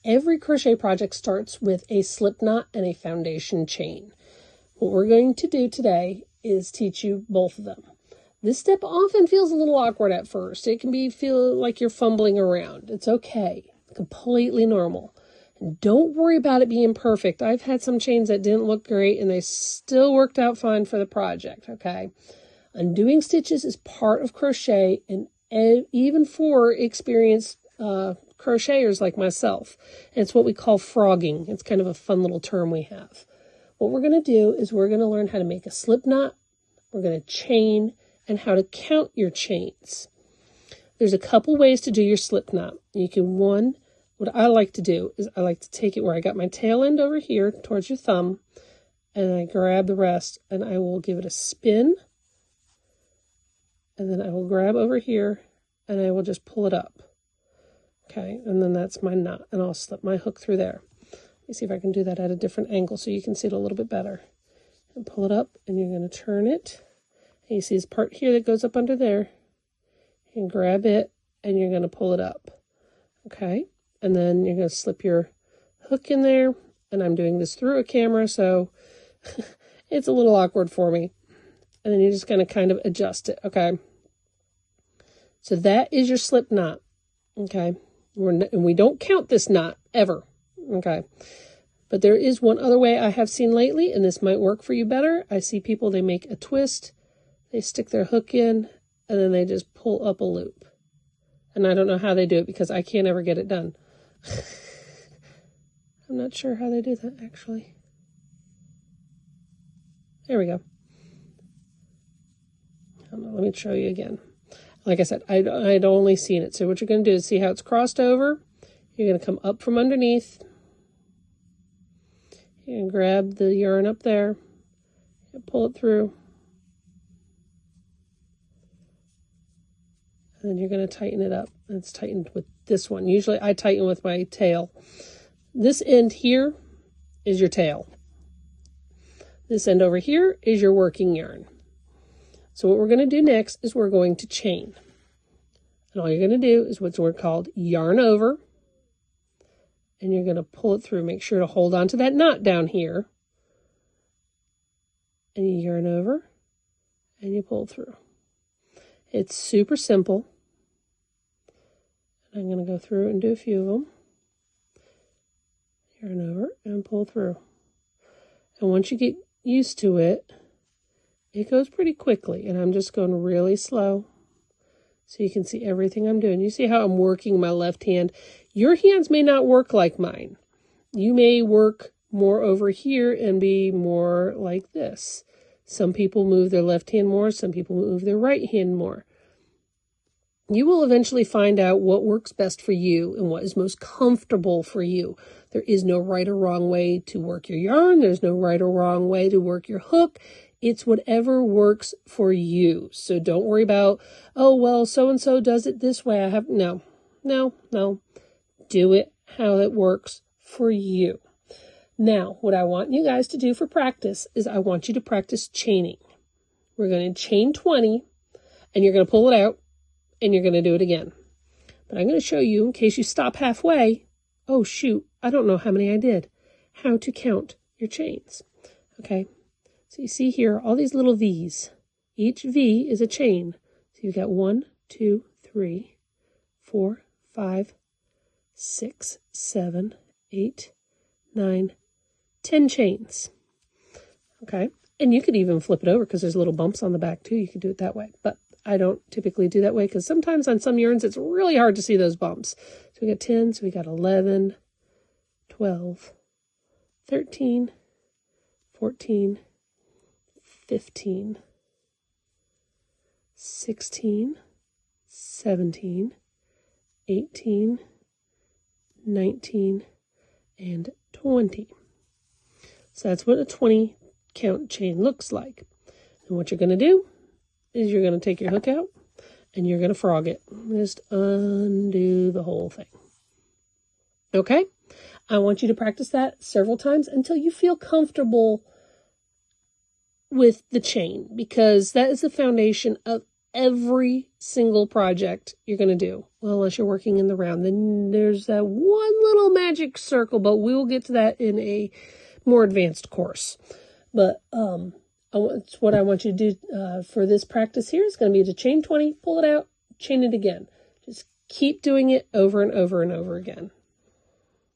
Every crochet project starts with a slip knot and a foundation chain. What we're going to do today is teach you both of them. This step often feels a little awkward at first. It can feel like you're fumbling around. It's okay. Completely normal. And don't worry about it being perfect. I've had some chains that didn't look great and they still worked out fine for the project, okay? Undoing stitches is part of crochet, and even for experienced crocheters like myself. And it's what we call frogging. It's kind of a fun little term we have. What we're going to do is we're going to learn how to make a slip knot, we're going to chain, and how to count your chains. There's a couple ways to do your slip knot. You can, what I like to do is I like to take it where I got my tail end over here towards your thumb, and I grab the rest and I will give it a spin, and then I will grab over here and I will just pull it up. Okay, and then that's my knot, and I'll slip my hook through there. Let me see if I can do that at a different angle so you can see it a little bit better. And pull it up, and you're going to turn it. And you see this part here that goes up under there. You can grab it, and you're going to pull it up. Okay, and then you're going to slip your hook in there. And I'm doing this through a camera, so it's a little awkward for me. And then you're just going to kind of adjust it, okay? So that is your slip knot, okay? And we don't count this knot, ever, okay? But there is one other way I have seen lately, and this might work for you better. I see people, they make a twist, they stick their hook in, and then they just pull up a loop. And I don't know how they do it because I can't ever get it done. I'm not sure how they do that, actually. There we go. Let me show you again. Like I said, I'd only seen it. So what you're going to do is see how it's crossed over. You're going to come up from underneath. You can grab the yarn up there and pull it through. And then you're going to tighten it up. It's tightened with this one. Usually I tighten with my tail. This end here is your tail. This end over here is your working yarn. So what we're going to do next is we're going to chain. And all you're going to do is what's called yarn over. And you're going to pull it through. Make sure to hold on to that knot down here. And you yarn over and you pull through. It's super simple. I'm going to go through and do a few of them. Yarn over and pull through. And once you get used to it, it goes pretty quickly, and I'm just going really slow so you can see everything I'm doing. You see how I'm working my left hand. Your hands may not work like mine. You may work more over here and be more like this. Some people move their left hand more. Some people move their right hand more. You will eventually find out what works best for you and what is most comfortable for you. There is no right or wrong way to work your yarn. There's no right or wrong way to work your hook. It's whatever works for you. So don't worry about, oh, well, so-and-so does it this way. No. Do it how it works for you. Now, what I want you guys to do for practice is I want you to practice chaining. We're going to chain 20, and you're going to pull it out, and you're going to do it again. But I'm going to show you, in case you stop halfway, oh, shoot, I don't know how many I did, how to count your chains. Okay? So you see here, all these little V's. Each V is a chain. So you've got 1, 2, 3, 4, 5, 6, 7, 8, 9, 10 chains. Okay? And you could even flip it over because there's little bumps on the back too. You could do it that way. But I don't typically do that way because sometimes on some yarns it's really hard to see those bumps. So we got 10, so we got 11, 12, 13, 14, 15, 16, 17, 18, 19, and 20. So that's what a 20 count chain looks like. And what you're going to do is you're going to take your hook out and you're going to frog it. Just undo the whole thing. Okay? I want you to practice that several times until you feel comfortable with the chain, because that is the foundation of every single project you're going to do. Well, unless you're working in the round, then there's that one little magic circle, but we will get to that in a more advanced course. But what I want you to do for this practice here is going to be to chain 20, pull it out, chain it again. Just keep doing it over and over and over again.